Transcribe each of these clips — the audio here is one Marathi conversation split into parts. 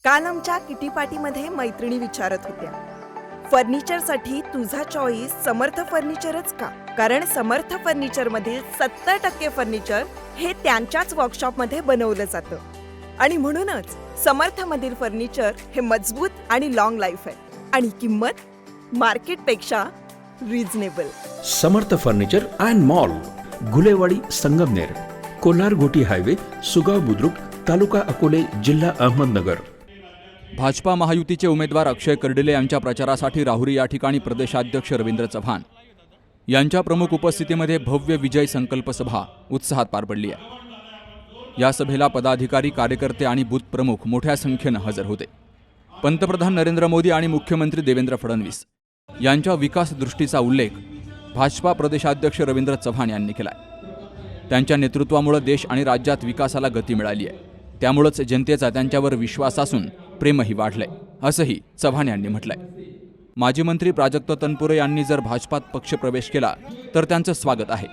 काल आमच्या किटी पार्टीमध्ये मैत्रिणी विचारत होत्या, फर्निचरसाठी तुझा चॉईस समर्थ फर्निचरच का? कारण समर्थ फर्निचर मधील 70% फर्निचर हे त्यांच्याच वर्कशॉपमध्ये बनवलं जातं आणि म्हणूनच समर्थ मधील फर्निचर हे मजबूत आणि लॉंग लाईफ आहे आणि किंमत मार्केटपेक्षा reasonable. Samarth furniture and mall, Gulewadi, Sangamner, Kolhar गोटी हायवे, सुगाव बुद्रुक, तालुका अकोले, जिल्हा अहमदनगर. भाजपा महायुतीचे उमेदवार अक्षय कर्डिले यांच्या प्रचारासाठी राहुरी या ठिकाणी प्रदेशाध्यक्ष रवींद्र चव्हाण यांच्या प्रमुख उपस्थितीमध्ये भव्य विजय संकल्प सभा उत्साहात पार पडली आहे. या सभेला पदाधिकारी, कार्यकर्ते आणि बूथ प्रमुख मोठ्या संख्येनं हजर होते. पंतप्रधान नरेंद्र मोदी आणि मुख्यमंत्री देवेंद्र फडणवीस यांच्या विकास दृष्टीचा उल्लेख भाजपा प्रदेशाध्यक्ष रवींद्र चव्हाण यांनी केलाय. त्यांच्या नेतृत्वामुळे देश आणि राज्यात विकासाला गती मिळाली आहे. त्यामुळेच जनतेचा त्यांच्यावर विश्वास असून प्रेमही वाढलंय, असंही चव्हाण यांनी म्हटलंय. माजी मंत्री प्राजक्त तनपुरे यांनी जर भाजपात पक्षप्रवेश केला तर त्यांचं स्वागत आहे.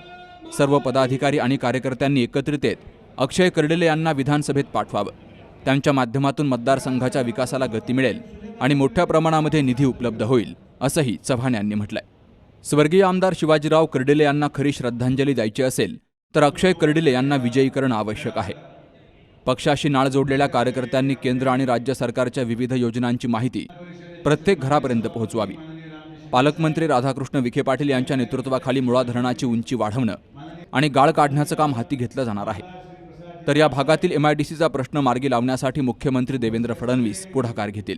सर्व पदाधिकारी आणि कार्यकर्त्यांनी एकत्रित येत अक्षय कर्डिले यांना विधानसभेत पाठवावं. त्यांच्या माध्यमातून मतदारसंघाच्या विकासाला गती मिळेल आणि मोठ्या प्रमाणामध्ये निधी उपलब्ध होईल, असंही चव्हाण यांनी म्हटलंय. स्वर्गीय आमदार शिवाजीराव कर्डिले यांना खरी श्रद्धांजली द्यायची असेल तर अक्षय कर्डिले यांना विजयी करणं आवश्यक आहे. पक्षाशी नाळ जोडलेल्या कार्यकर्त्यांनी केंद्र आणि राज्य सरकारच्या विविध योजनांची माहिती प्रत्येक घरापर्यंत पोहोचवावी. पालकमंत्री राधाकृष्ण विखे पाटील यांच्या नेतृत्वाखाली मुळा धरणाची उंची वाढवणं आणि गाळ काढण्याचं काम हाती घेतलं जाणार आहे. तर या भागातील MIDCचा प्रश्न मार्गी लावण्यासाठी मुख्यमंत्री देवेंद्र फडणवीस पुढाकार घेतील.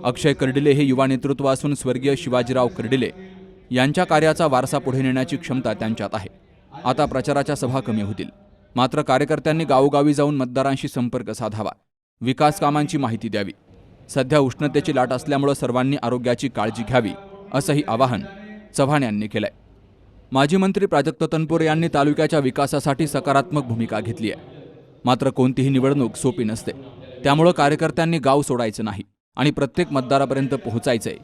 अक्षय कर्डिले हे युवा नेतृत्व असून स्वर्गीय शिवाजीराव कर्डिले यांच्या कार्याचा वारसा पुढे नेण्याची क्षमता त्यांच्यात आहे. आता प्रचाराच्या सभा कमी होतील, मात्र कार्यकर्त्यांनी गावोगावी जाऊन मतदारांशी संपर्क साधावा, विकास कामांची माहिती द्यावी. सध्या उष्णतेची लाट असल्यामुळे सर्वांनी आरोग्याची काळजी घ्यावी, असंही आवाहन चव्हाण यांनी केलंय. माजी मंत्री प्राजक्त तनपुरे यांनी तालुक्याच्या विकासासाठी सकारात्मक भूमिका घेतली आहे. मात्र कोणतीही निवडणूक सोपी नसते, त्यामुळे कार्यकर्त्यांनी गाव सोडायचं नाही आणि प्रत्येक मतदारापर्यंत पोहोचायचंय,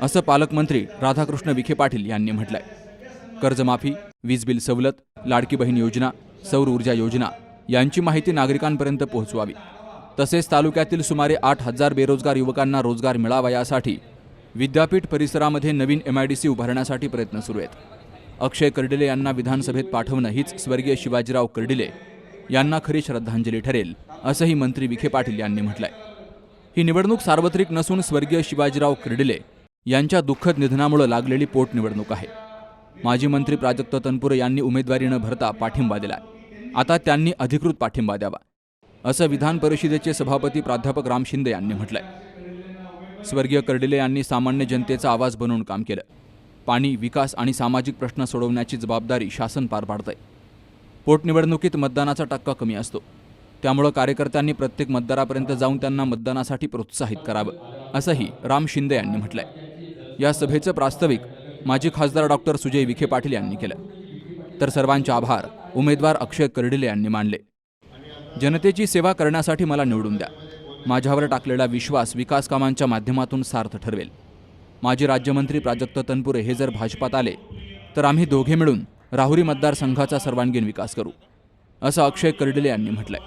असं पालकमंत्री राधाकृष्ण विखे पाटील यांनी म्हटलंय. कर्जमाफी, वीज बिल सवलत, लाडकी बहीण योजना, सौर ऊर्जा योजना यांची माहिती नागरिकांपर्यंत पोहोचवावी. तसेच तालुक्यातील सुमारे 8,000 बेरोजगार युवकांना रोजगार मिळावा यासाठी विद्यापीठ परिसरामध्ये नवीन MIDC उभारण्यासाठी प्रयत्न सुरू आहेत. अक्षय कर्डिले यांना विधानसभेत पाठवणं हीच स्वर्गीय शिवाजीराव कर्डिले यांना खरी श्रद्धांजली ठरेल, असंही मंत्री विखे पाटील यांनी म्हटलंय. ही निवडणूक सार्वत्रिक नसून स्वर्गीय शिवाजीराव कर्डिले यांच्या दुःखद निधनामुळे लागलेली पोटनिवडणूक आहे. माजी मंत्री प्राजक्त तनपुरे यांनी उमेदवारी न भरता पाठिंबा दिला. आता त्यांनी अधिकृत पाठिंबा द्यावा, असं विधान परिषदेचे सभापती प्राध्यापक राम शिंदे यांनी म्हटलंय. स्वर्गीय कर्डिले यांनी सामान्य जनतेचा आवाज बनवून काम केलं. पाणी, विकास आणि सामाजिक प्रश्न सोडवण्याची जबाबदारी शासन पार पाडतंय. पोटनिवडणुकीत मतदानाचा टक्का कमी असतो, त्यामुळे कार्यकर्त्यांनी प्रत्येक मतदारापर्यंत जाऊन त्यांना मतदानासाठी प्रोत्साहित करावं, असंही राम शिंदे यांनी म्हटलंय. या सभेचं प्रास्ताविक माजी खासदार डॉक्टर सुजय विखे पाटील यांनी केलं. तर सर्वांचे आभार उमेदवार अक्षय कर्डिले यांनी मानले. जनतेची सेवा करण्यासाठी मला निवडून द्या. माझ्यावर टाकलेला विश्वास विकास कामांच्या माध्यमातून सार्थ ठरवेल. माजी राज्यमंत्री प्राजक्त तनपुरे हे जर भाजपात आले तर आम्ही दोघे मिळून राहुरी मतदारसंघाचा सर्वांगीण विकास करू, असं अक्षय कर्डिले यांनी म्हटलंय.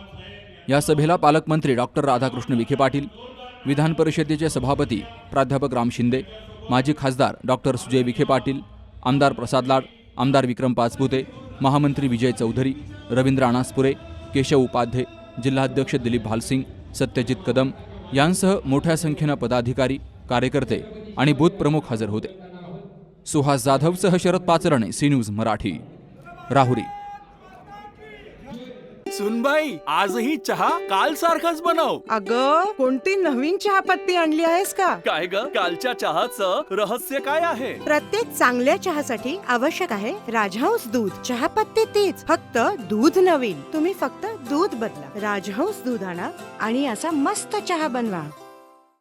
या सभेला पालकमंत्री डॉक्टर राधाकृष्ण विखे पाटील, विधान परिषदेचे सभापती प्राध्यापक राम शिंदे, माजी खासदार डॉक्टर सुजय विखे पाटील, आमदार प्रसाद लाड, आमदार विक्रम पाचपुते, महामंत्री विजय चौधरी, रवींद्र अनासपुरे, केशव उपाध्ये, जिल्हाध्यक्ष दिलीप भालसिंग, सत्यजित कदम यांसह मोठ्या संख्येनं पदाधिकारी, कार्यकर्ते आणि बूथ प्रमुख हजर होते. सुहास जाधवसह शरद पाचरणे, सी न्यूज मराठी, राहुरी. सुनबाई, आजही चहा काल सारखाच बनव. अगं, कोणती नवीन चहापत्ती आणली आहेस का? काय ग, कालच्या चहाचं रहस्य काय आहे? प्रत्येक चांगल्या चहासाठी आवश्यक आहे राजहंस दूध. चहापत्ती तीच, फक्त दूध नवीन. तुम्ही फक्त दूध बदला. राजहंस दूध आणा आणि असा मस्त चहा बनवा.